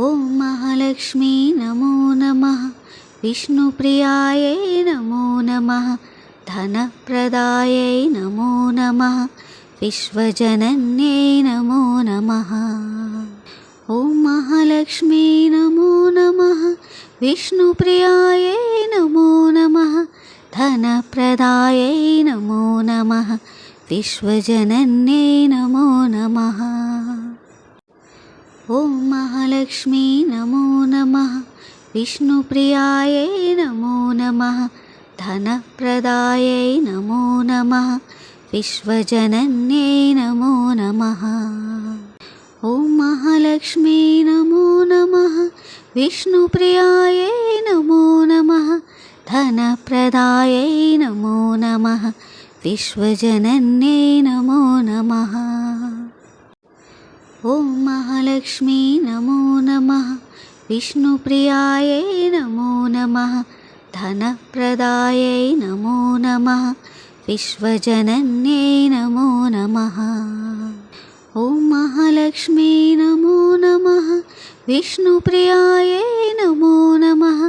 ॐ महालक्ष्मी नमो नमः। विष्णुप्रियायै नमो नमः। धनप्रदायै नमो नमः। विश्वजनन्यै नमो नमः। ॐ महालक्ष्मी नमो नमः। विष्णुप्रियायै नमो नमः। धनप्रदायै नमो नमः। विश्वजनन्यै नमो नमः। ॐ महालक्ष्मी नमो नमः। विष्णुप्रियायै नमो नमः। धनप्रदायै नमो नमः। विश्वजनन्यै नमो नमः। ॐ महालक्ष्मी नमो नमः। विष्णुप्रियायै नमो नमः। धनप्रदायै नमो नमः। विश्वजनन्यै नमो नमः। ॐ महालक्ष्मी नमो नमः। विष्णुप्रियायै नमो नमः। धनप्रदायै नमो नमः। विश्वजनन्यै नमो नमः। ॐ महालक्ष्मी नमो नमः। विष्णुप्रियायै नमो नमः।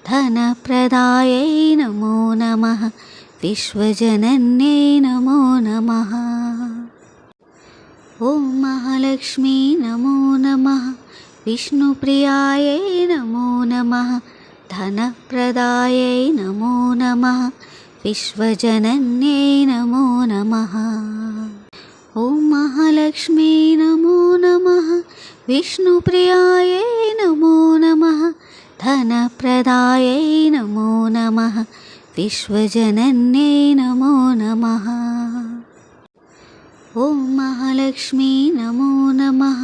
धनप्रदायै नमो नमः। विश्वजनन्यै नमो नमः। ॐ महालक्ष्मी नमो नमः। विष्णुप्रियायै नमो नमः। धनप्रदायै नमो नमः। विश्वजनन्यै नमो नमः। ॐ महालक्ष्मी नमो नमः। विष्णुप्रियायै नमो नमः। धनप्रदायै नमो नमः। विश्वजनन्यै नमो नमः। ॐ महालक्ष्मी नमो नमः।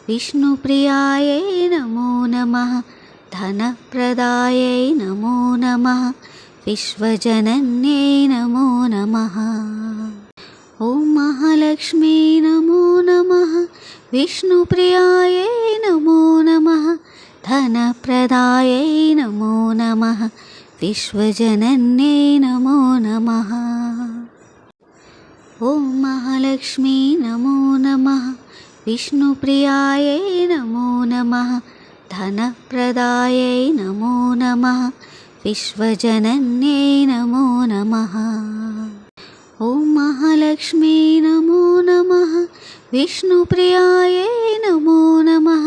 विष्णुप्रियायै नमो नमः। धनप्रदायै नमो नमः। विश्वजनन्यै नमो नमः। ॐ महालक्ष्मी नमो नमः। विष्णुप्रियायै नमो नमः। धनप्रदायै नमो नमः। विश्वजनन्यै नमो नमः। ॐ महालक्ष्मी नमो नमः। विष्णुप्रियायै नमो नमः। धनप्रदायै नमो नमः। विश्वजनन्यै नमो नमः। ॐ महालक्ष्मी नमो नमः। विष्णुप्रियायै नमो नमः।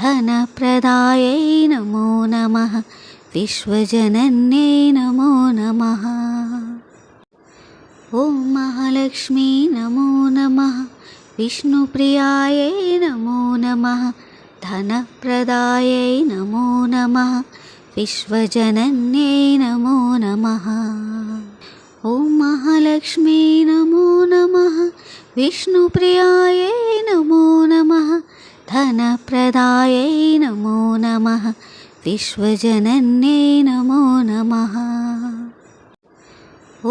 धनप्रदायै नमो नमः। विश्वजनन्यै नमो नमः। ॐ महालक्ष्मी नमो नमः। विष्णुप्रियायै नमो नमः। धनप्रदायै नमो नमः। विश्वजनन्यै नमो नमः। ॐ महालक्ष्मी नमो नमः। विष्णुप्रियायै नमो नमः। धनप्रदायै नमो नमः। विश्वजनन्यै नमो नमः।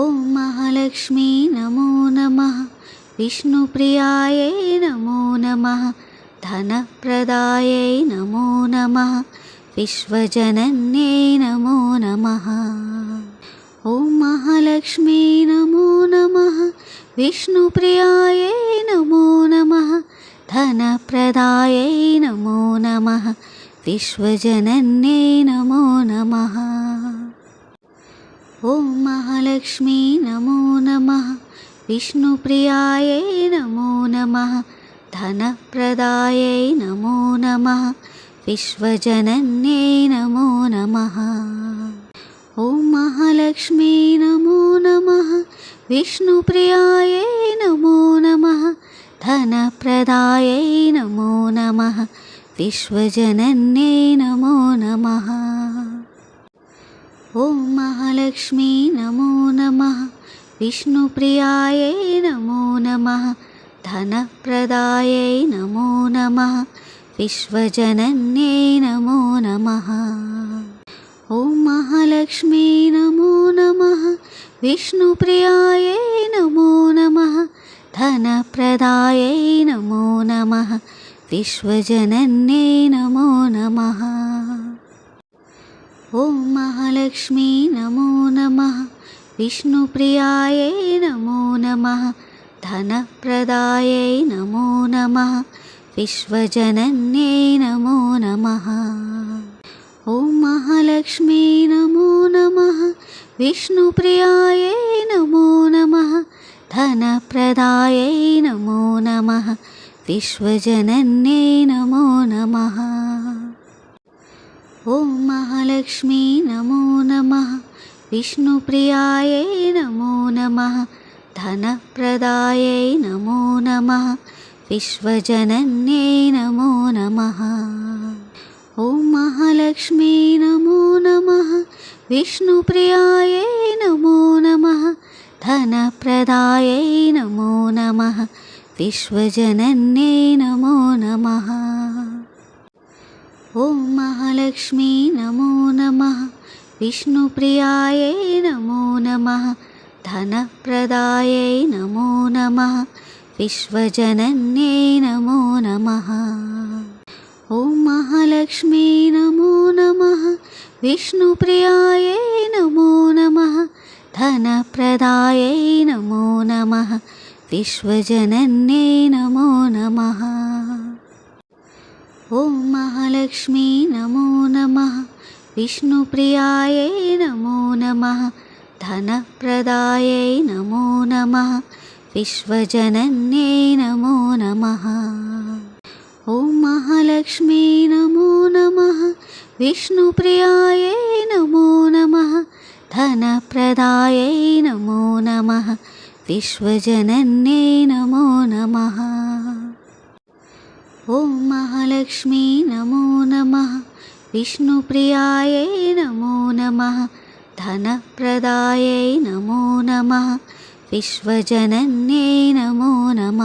ॐ महालक्ष्मी नमो नमः। विष्णुप्रियायै नमो नमः। धनप्रदायै नमो नमः। विश्वजनन्यै नमो नमः। ॐ महालक्ष्मी नमो नमः। विष्णुप्रियायै नमो नमः। धनप्रदायै नमो नमः। विश्वजनन्यै नमो नमः। ॐ महालक्ष्मी नमो नमः। विष्णुप्रियायै नमो नमः। धनप्रदायै नमो नमः। विश्वजनन्यै नमो नमः। ॐ महालक्ष्मी नमो नमः। विष्णुप्रियायै नमो नमः। धनप्रदायै नमो नमः। विश्वजनन्यै नमो नमः। ॐ महालक्ष्मी नमो नमः। विष्णुप्रियायै नमो नमः। धनप्रदायै नमो नमः। विश्वजनन्यै नमो नमः। ॐ महालक्ष्मी नमो नमः। विष्णुप्रियायै नमो नमः। धनप्रदायै नमो नमः। विश्वजनन्यै नमो नमः। ॐ महालक्ष्मी नमो नमः। विष्णुप्रियायै नमो नमः। धनप्रदायै नमो नमः। विश्वजनन्यै नमो नमः। महालक्ष्मी नमो नमः विष्णुप्रियायै नमो नमः धनप्रदायै नमो नमः विश्वजनन्यै नमो नमः ॐ महालक्ष्मी नमो नमः विष्णुप्रियायै नमो नमः धनप्रदायै नमो नमः विश्वजनन्यै नमो नमः ॐ महालक्ष्मी नमो नमः विष्णुप्रियायै नमो नमः धनप्रदायै नमो नमः विश्वजनन्यै नमो नमः ॐ महालक्ष्मी नमो नमः विष्णुप्रियायै नमो नमः धनप्रदायै नमो नमः विश्वजनन्यै नमो नमः ॐ महालक्ष्मी नमो नमः विष्णुप्रियायै नमो नमः धनप्रदायै नमो नमः विश्वजनन्यै नमो नमः ॐ महालक्ष्मी नमो नमः विष्णुप्रियायै नमो नमः धनप्रदायै नमो नमः विश्वजनन्यै नमो नमः ॐ महालक्ष्मी नमो नमः विष्णुप्रियायै नमो नमः धनप्रदायै नमो नमः विश्वजनन्यै नमो नमः ॐ महालक्ष्मी नमो नमः विष्णुप्रियायै नमो नमः धनप्रदायै नमो नमः विश्वजनन्यै नमो नमः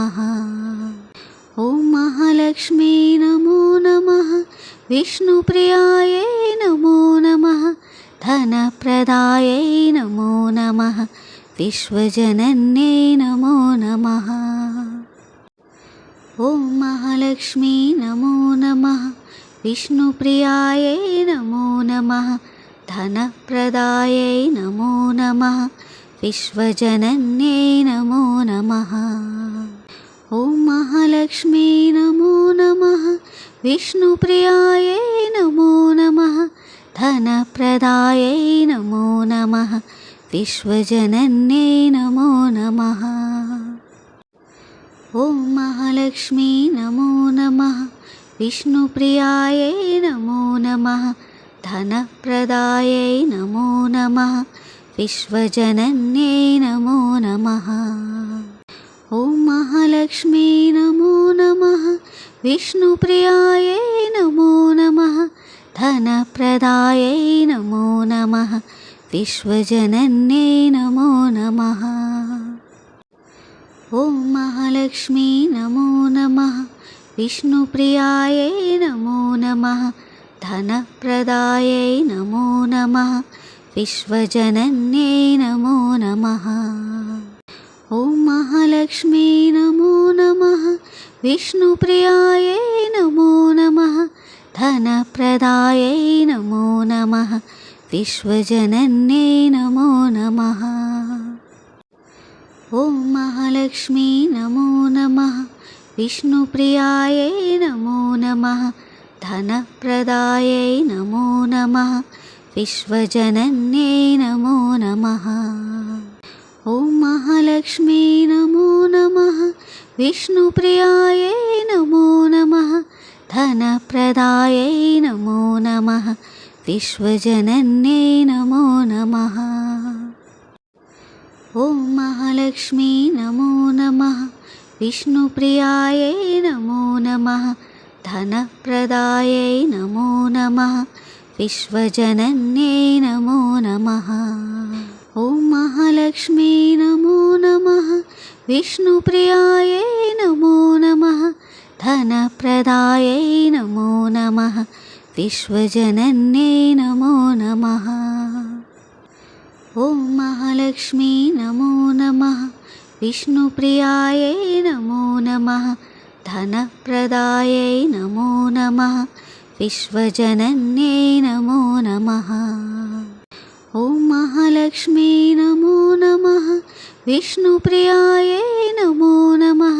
ॐ महालक्ष्मी नमो नमः विष्णुप्रियायै नमो नमः धनप्रदायै नमो नमः विश्वजनन्यै नमो नमः ॐ महालक्ष्मी नमो नमः विष्णुप्रियायै नमो नमः धनप्रदायै नमो नमः विश्वजनन्यै नमो नमः ॐ महालक्ष्मी नमो नमः विष्णुप्रियायै नमो नमः धनप्रदायै नमो नमः विश्वजनन्यै नमो नमः ॐ महालक्ष्मी नमो नमः विष्णुप्रियायै नमो नमः धनप्रदायै नमो नमः विश्वजनन्यै नमो नमः ॐ महालक्ष्मी नमो नमः विष्णुप्रियायै नमो नमः धनप्रदायै नमो नमः विश्वजनन्यै नमो नमः ॐ महालक्ष्मी नमो नमः विष्णुप्रियायै नमो नमः धनप्रदायै नमो नमः विश्वजनन्यै नमो नमः ॐ महालक्ष्मी नमो नमः विष्णुप्रियायै नमो नमः धनप्रदायै नमो नमः विश्वजनन्यै नमो नमः ॐ महालक्ष्मी नमो नमः विष्णुप्रियायै नमो नमः धनप्रदायै नमो नमः विश्वजनन्यै नमो नमः ॐ महालक्ष्मी नमो नमः विष्णुप्रियायै नमो नमः धनप्रदायै नमो नमः विश्वजनन्यै नमो नमः ॐ महालक्ष्मी नमो नमः विष्णुप्रियायै नमो नमः धनप्रदायै नमो नमः विश्वजनन्यै नमो नमः ॐ महालक्ष्मी नमो नमः विष्णुप्रियायै नमो नमः धनप्रदायै नमो नमः विश्वजनन्यै नमो नमः ॐ महालक्ष्मी नमो नमः विष्णुप्रियायै नमो नमः धनप्रदायै नमो नमः विश्वजनन्यै नमो नमः ॐ महालक्ष्मी नमो नमः विष्णुप्रियायै नमो नमः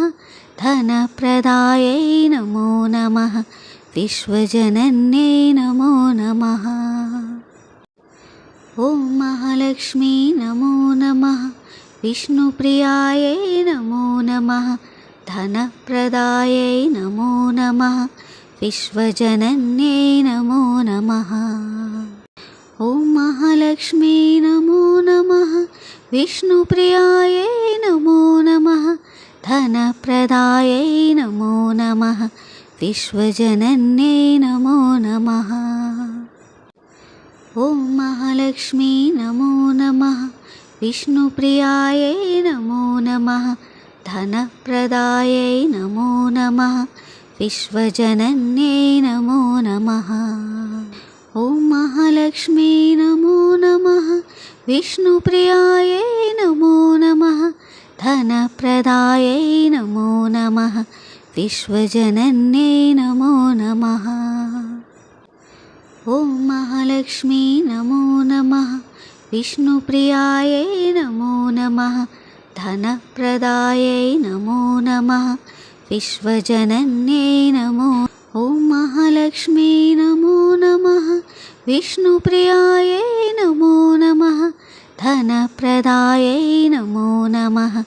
धनप्रदायै नमो नमः विश्वजनन्यै नमो नमः ॐ महालक्ष्मी नमो नमः विष्णुप्रियायै नमो नमः धनप्रदायै नमो नमः विश्वजनन्यै नमो नमः ॐ महालक्ष्मी नमो नमः विष्णुप्रियायै नमो नमः धनप्रदायै नमो नमः विश्वजनन्यै नमो नमः ॐ महालक्ष्मी नमो नमः विष्णुप्रियायै नमो नमः धनप्रदायै नमो नमः विश्वजनन्यै नमो नमः ॐ महालक्ष्मी नमो नमः विष्णुप्रियायै नमो नमः धनप्रदायै नमो नमः विश्वजनन्यै नमो नमः ॐ महालक्ष्मी नमो नमः विष्णुप्रियायै नमो नमः धनप्रदायै नमो नमः विश्वजनन्यै नमो ॐ महालक्ष्मी नमो नमः विष्णुप्रियायै नमो नमः धनप्रदायै नमो नमः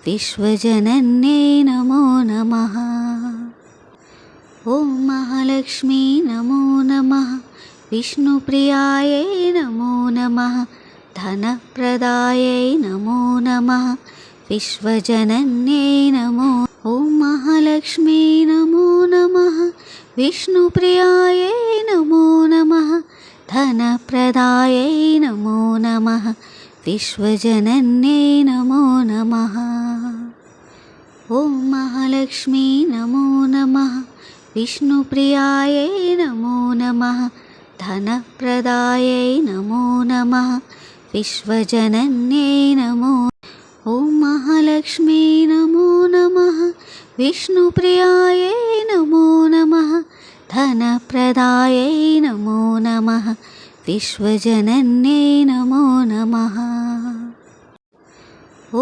विश्वजनन्यै नमो नमः ॐ महालक्ष्मी नमो नमः विष्णुप्रियायै नमो नमः धनप्रदायै नमो नमः विश्वजनन्यै नमो ॐ महालक्ष्मी नमो नमः विष्णुप्रियायै नमो नमः धनप्रदायै नमो नमः विश्वजनन्यै नमो नमः ॐ महालक्ष्मी नमो नमः विष्णुप्रियायै नमो नमः धनप्रदायै नमो नमः विश्वजनन्यै नमो ॐ महालक्ष्मी नमो नमः विष्णुप्रियायै नमो नमः धनप्रदायै नमो नमः विश्वजनन्यै नमो नमः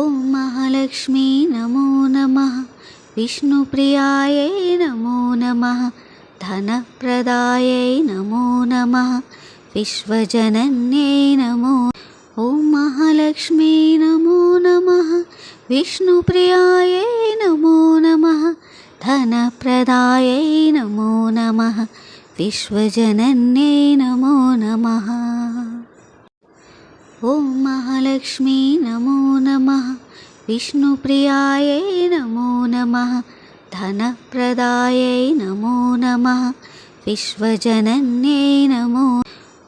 ॐ महालक्ष्मी नमो नमः विष्णुप्रियायै नमो नमः धनप्रदायै नमो नमः विश्वजनन्यै नमो ॐ महालक्ष्मी नमो नमः विष्णुप्रियायै नमो नमः धनप्रदायै नमो नमः विश्वजनन्यै नमो नमः ॐ महालक्ष्मी नमो नमः विष्णुप्रियायै नमो नमः धनप्रदायै नमो नमः विश्वजनन्यै नमो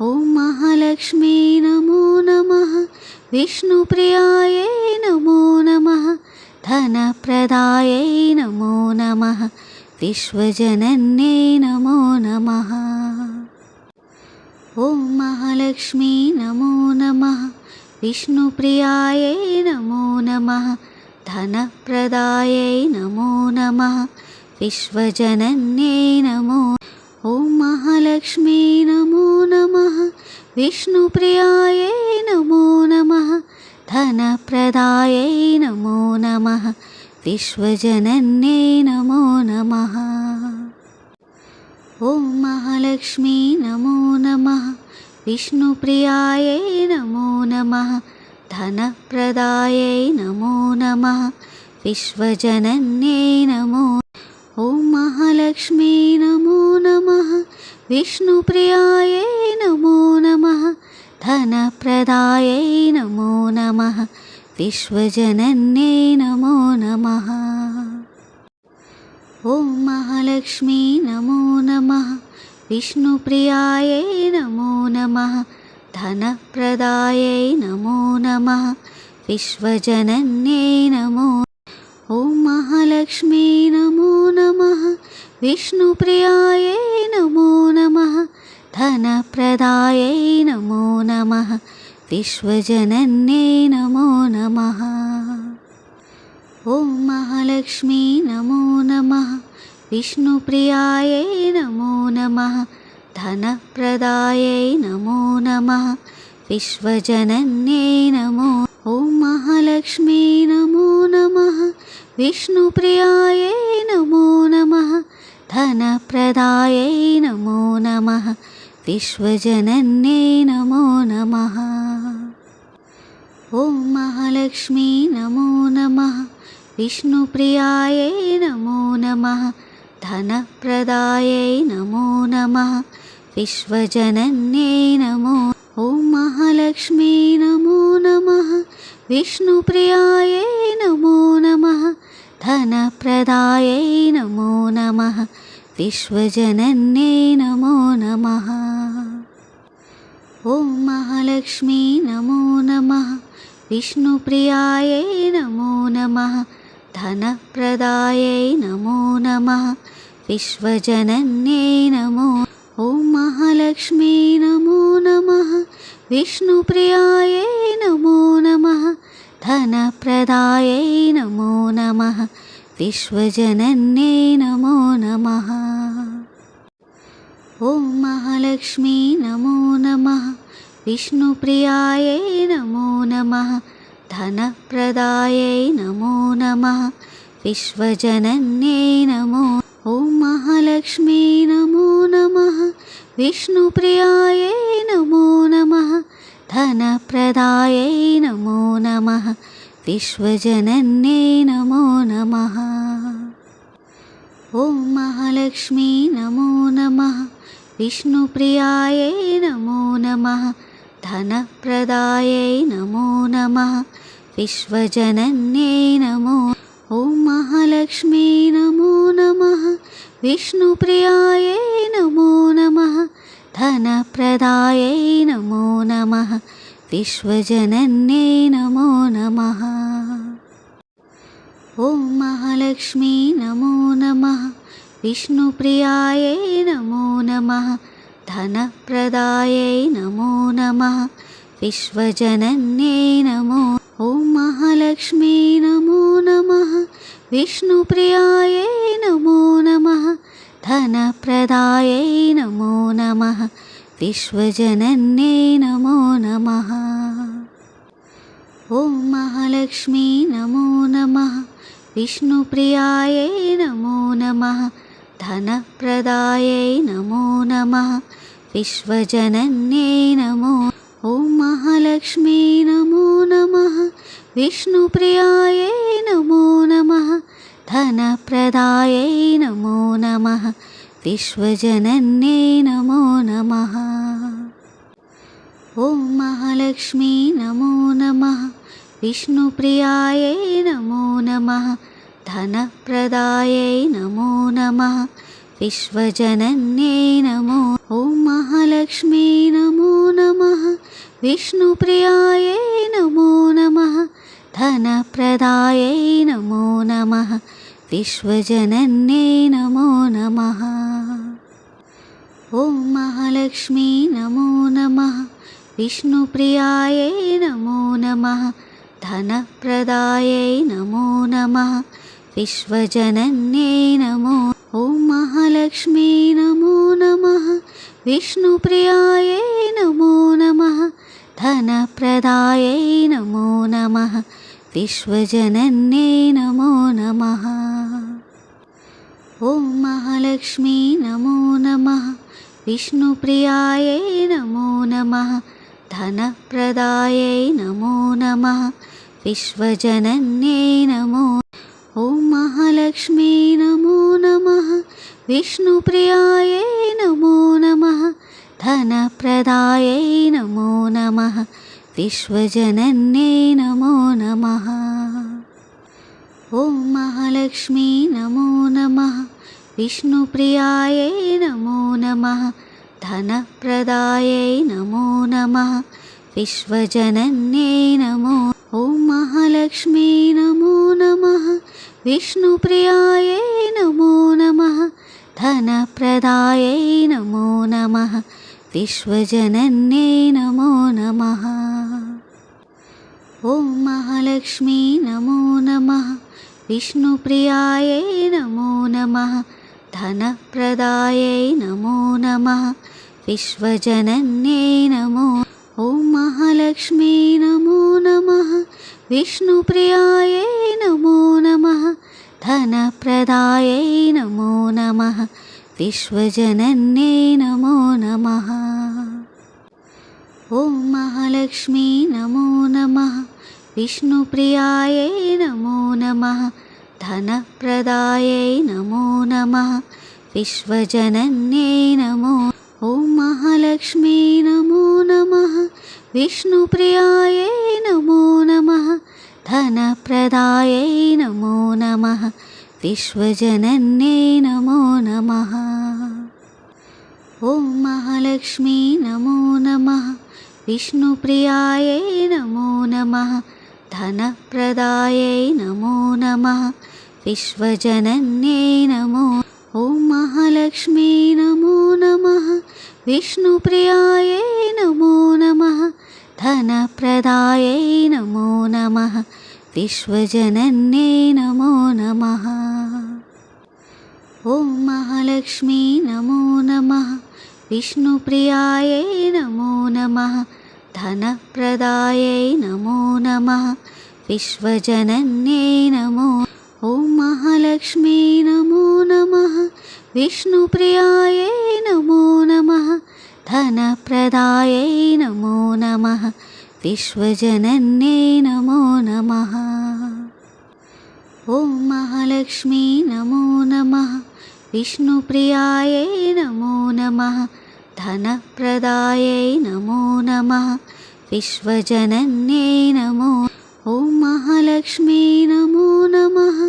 ॐ महालक्ष्मी नमो नमः विष्णुप्रियायै नमो नमः धनप्रदायै नमो नमः विश्वजनन्यै नमो नमः ॐ महालक्ष्मी नमो नमः विष्णुप्रियायै नमो नमः धनप्रदायै नमो नमः विश्वजनन्यै नमो ॐ महालक्ष्मी नमो नमः विष्णुप्रियायै नमो नमः धनप्रदायै नमो नमः विश्वजनन्यै नमो नमः ॐ महालक्ष्मी नमो नमः विष्णुप्रियायै नमो नमः धनप्रदायै नमो नमः विश्वजनन्यै नमो ॐ महालक्ष्मी नमो नमः विष्णुप्रियायै नमो नमः धनप्रदायै नमो नमः विश्वजनन्यै नमो नमः ॐ महालक्ष्मी नमो नमः विष्णुप्रियायै नमो नमः धनप्रदायै नमो नमः विश्वजनन्यै नमो ॐ महालक्ष्मी नमो नमः विष्णुप्रियायै नमो नमः धनप्रदायै नमो नमः विश्वजनन्यै नमो नमः ॐ महालक्ष्मी नमो नमः विष्णुप्रियायै नमो नमः धनप्रदायै नमो नमः विश्वजनन्यै नमो ॐ महालक्ष्मी नमो नमः विष्णुप्रियायै नमो नमः धनप्रदायै नमो नमः विश्वजनन्यै नमो नमः। ॐ महालक्ष्मी नमो नमः विष्णुप्रियायै नमो नमः धनप्रदायै नमो नमः विश्वजनन्यै नमो। ॐ महालक्ष्मी नमो नमः विष्णुप्रियायै नमो नमः धनप्रदायै नमो नमः विश्वजनन्यै नमो नमः। ॐ महालक्ष्मी नमो नमः विष्णुप्रियायै नमो नमः धनप्रदायै नमो नमः विश्वजनन्यै नमो। ॐ महालक्ष्मी नमो नमः विष्णुप्रियायै नमो नमः धनप्रदायै नमो नमः विश्वजनन्यै नमो नमः। ॐ महालक्ष्मी नमो नमः विष्णुप्रियायै नमो नमः धनप्रदायै नमो नमः विश्वजनन्यै नमो। ॐ महालक्ष्मी नमो नमः विष्णुप्रियायै नमो नमः धनप्रदायै नमो नमः विश्वजनन्यै नमो नमः। ॐ महालक्ष्मी नमो नमः विष्णुप्रियायै नमो नमः धनप्रदायै नमो नमः विश्वजनन्यै नमो। ॐ महालक्ष्मी नमो नमः विष्णुप्रियायै नमो नमः धनप्रदायै नमो नमः विश्वजनन्यै नमो नमः। ॐ महालक्ष्मी नमो नमः विष्णुप्रियायै नमो नमः धनप्रदायै नमो नमः विश्वजनन्यै नमो। ॐ महालक्ष्मी नमो नमः विष्णुप्रियायै नमो नमः धनप्रदायै नमो नमः विश्वजनन्यै नमो नमः। ॐ महालक्ष्मी नमो नमः विष्णुप्रियायै नमो नमः धनप्रदायै नमो नमः विश्वजनन्यै नमो। ॐ महालक्ष्मी नमो नमः विष्णुप्रियायै नमो नमः धनप्रदायै नमो नमः विश्वजनन्यै नमो नमः। ॐ महालक्ष्मी नमो नमः विष्णुप्रियायै नमो नमः धनप्रदायै नमो नमः विश्वजनन्यै नमो। ॐ महालक्ष्मी नमो नमः विष्णुप्रियायै नमो नमः धनप्रदायै नमो नमः विश्वजनन्यै नमो नमः। ॐ महालक्ष्मी नमो नमः विष्णुप्रियायै नमो नमः धनप्रदायै नमो नमः विश्वजनन्यै नमो। ॐ महालक्ष्मी नमो नमः विष्णुप्रियायै नमो नमः धनप्रदायै नमो नमः विश्वजनन्यै नमो नमः। ॐ महालक्ष्मी नमो नमः विष्णुप्रियायै नमो नमः धनप्रदायै नमो नमः विश्वजनन्यै नमो। ॐ महालक्ष्मी नमो नमः विष्णुप्रियायै नमो नमः धनप्रदायै नमो नमः विश्वजनन्यै नमो नमः। ॐ महालक्ष्मी नमो नमः विष्णुप्रियायै नमो नमः धनप्रदायै नमो नमः विश्वजनन्यै नमो। ॐ महालक्ष्मी नमो नमः विष्णुप्रियायै नमो नमः धनप्रदायै नमो नमः विश्वजनन्यै नमो नमः। ॐ महालक्ष्मी नमो नमः विष्णुप्रियायै नमो नमः धनप्रदायै नमो नमः विश्वजनन्यै नमो। ॐ महालक्ष्मी नमो नमः विष्णुप्रियायै नमो नमः धनप्रदायै नमो नमः विश्वजनन्यै नमो नमः। ॐ महालक्ष्मी नमो नमः विष्णुप्रियायै नमो नमः धनप्रदायै नमो नमः विश्वजनन्यै नमो ॐ महालक्ष्मी नमो नमः विष्णुप्रियायै नमो नमः धनप्रदायै नमो नमः विश्वजनन्यै नमो नमः ॐ महालक्ष्मी नमो नमः विष्णुप्रियायै नमो नमः धनप्रदायै नमो नमः विश्वजनन्यै नमो ॐ महालक्ष्मी नमो नमः विष्णुप्रियायै नमो नमः धनप्रदायै नमो नमः विश्वजनन्यै नमो नमः ॐ महालक्ष्मी नमो नमः विष्णुप्रियायै नमो नमः धनप्रदायै नमो नमः विश्वजनन्यै नमो ॐ महालक्ष्मी नमो नमः विष्णुप्रियायै नमो नमः धनप्रदायै नमो नमः विश्वजनन्यै नमो नमः ॐ महालक्ष्मी नमो नमः विष्णुप्रियायै नमो नमः धनप्रदायै नमो नमः विश्वजनन्यै नमो ॐ महालक्ष्मी नमो नमः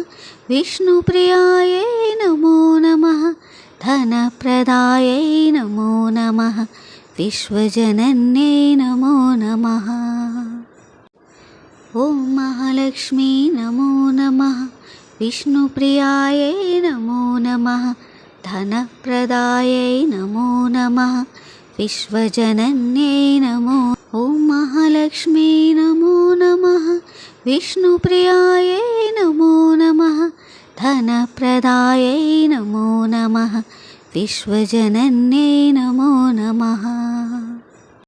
विष्णुप्रियायै नमो नमः धनप्रदायै नमो नमः विश्वजनन्यै नमो नमः ॐ महालक्ष्मी नमो नमः विष्णुप्रियायै नमो नमः धनप्रदायै नमो नमः विश्वजनन्यै नमो ॐ महालक्ष्मी नमो नमः विष्णुप्रियायै नमो नमः धनप्रदायै नमो नमः विश्वजनन्यै नमो नमः